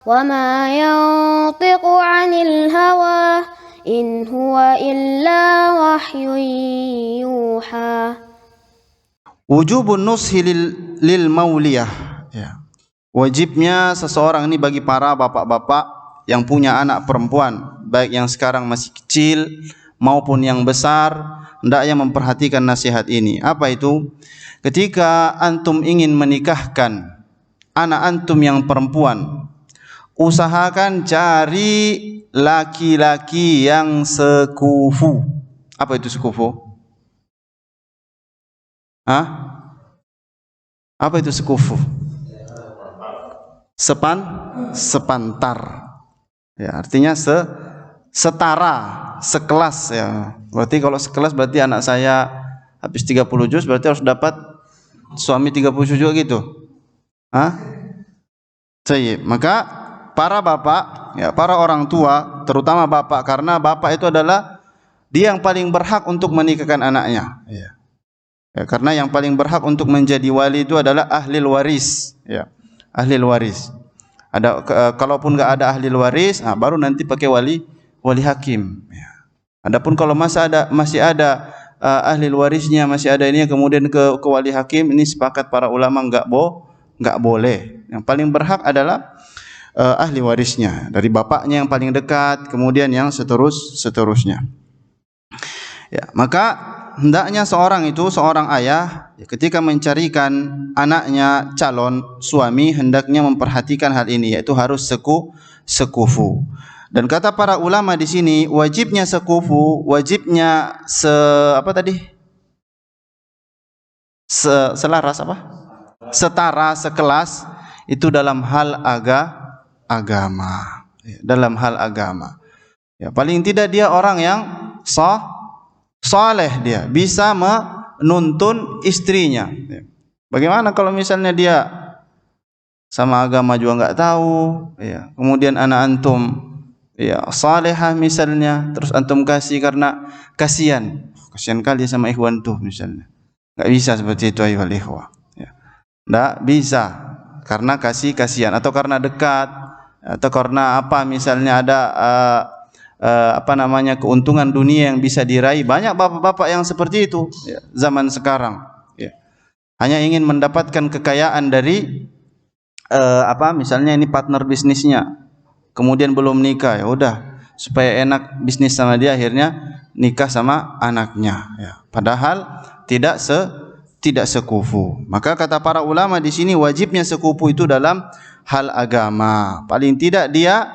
وما ينطق عن الهوى إن هو إلا وحي يوحى. Wujubun nushi lil mauliyah, ya. Wajibnya seseorang ini bagi para bapak-bapak yang punya anak perempuan, baik yang sekarang masih kecil maupun yang besar, hendaknya memperhatikan nasihat ini. Apa itu? Ketika antum ingin menikahkan anak antum yang perempuan, usahakan cari laki-laki yang sekufu. Apa itu sekufu? Hah? Apa itu sekufu? Sepantar. Ya, artinya setara, sekelas ya. Berarti kalau sekelas berarti anak saya habis 30 juz berarti harus dapat suami 30 juz juga gitu. Hah? Baik, maka para bapak, ya, para orang tua, terutama bapak, karena bapak itu adalah dia yang paling berhak untuk menikahkan anaknya. Ya. Ya, karena yang paling berhak untuk menjadi wali itu adalah ahli waris. Ya. Ahli waris. Kalaupun nggak ada ahli waris, baru nanti pakai wali hakim. Ya. Adapun kalau masih ada ahli warisnya, masih ada ini, kemudian ke wali hakim, ini sepakat para ulama nggak boleh. Yang paling berhak adalah ahli warisnya, dari bapaknya yang paling dekat, kemudian yang seterusnya. Ya, maka hendaknya seorang ayah ketika mencarikan anaknya calon suami hendaknya memperhatikan hal ini, yaitu harus sekufu. Dan kata para ulama di sini, wajibnya sekufu, wajibnya selaras apa? Setara, sekelas, itu dalam hal agama. Dalam hal agama. Ya, paling tidak dia orang yang saleh, dia bisa menuntun istrinya. Bagaimana kalau misalnya dia sama agama juga nggak tahu, ya. Kemudian anak antum, ya, salehah misalnya, terus antum kasih karena kasihan kali sama ikhwan tuh misalnya. Nggak bisa seperti itu, ayyuhal ikhwah. Ya. Nggak bisa karena kasihan atau karena dekat atau karena apa misalnya ada keuntungan dunia yang bisa diraih. Banyak bapak-bapak yang seperti itu, ya, zaman sekarang, ya. Hanya ingin mendapatkan kekayaan dari misalnya ini partner bisnisnya, kemudian belum nikah, ya udah supaya enak bisnis sama dia, akhirnya nikah sama anaknya, ya. Padahal tidak sekufu. Maka kata para ulama di sini, wajibnya sekufu itu dalam hal agama. Paling tidak dia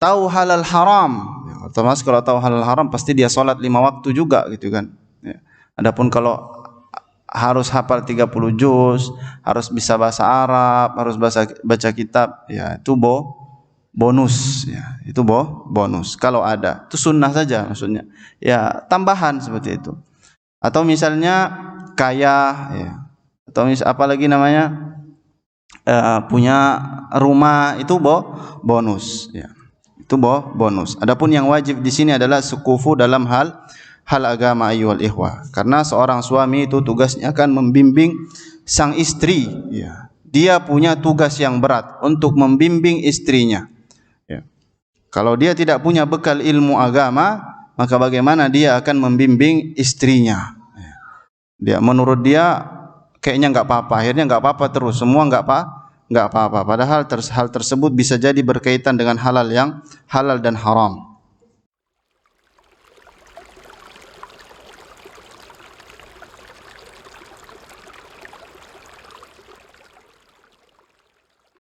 tahu halal haram. Otomatis kalau tahu halal haram pasti dia sholat 5 waktu juga gitu kan. Ya. Adapun kalau harus hafal 30 juz, harus bisa bahasa Arab, harus baca kitab, ya itu bonus, ya. Itu bonus. Kalau ada, itu sunnah saja maksudnya. Ya, tambahan seperti itu. Atau misalnya kaya, ya. Atau apalagi namanya punya rumah, itu bonus, ya. Itu bonus. Adapun yang wajib di sini adalah sekufu dalam hal agama, ayyuhal ikhwah. Karena seorang suami itu tugasnya akan membimbing sang istri, ya. Dia punya tugas yang berat untuk membimbing istrinya, ya. Kalau dia tidak punya bekal ilmu agama, maka bagaimana dia akan membimbing istrinya, ya. Dia menurut dia kayaknya nggak apa-apa, akhirnya nggak apa-apa terus, semua nggak apa-apa. Padahal hal tersebut bisa jadi berkaitan dengan halal dan haram.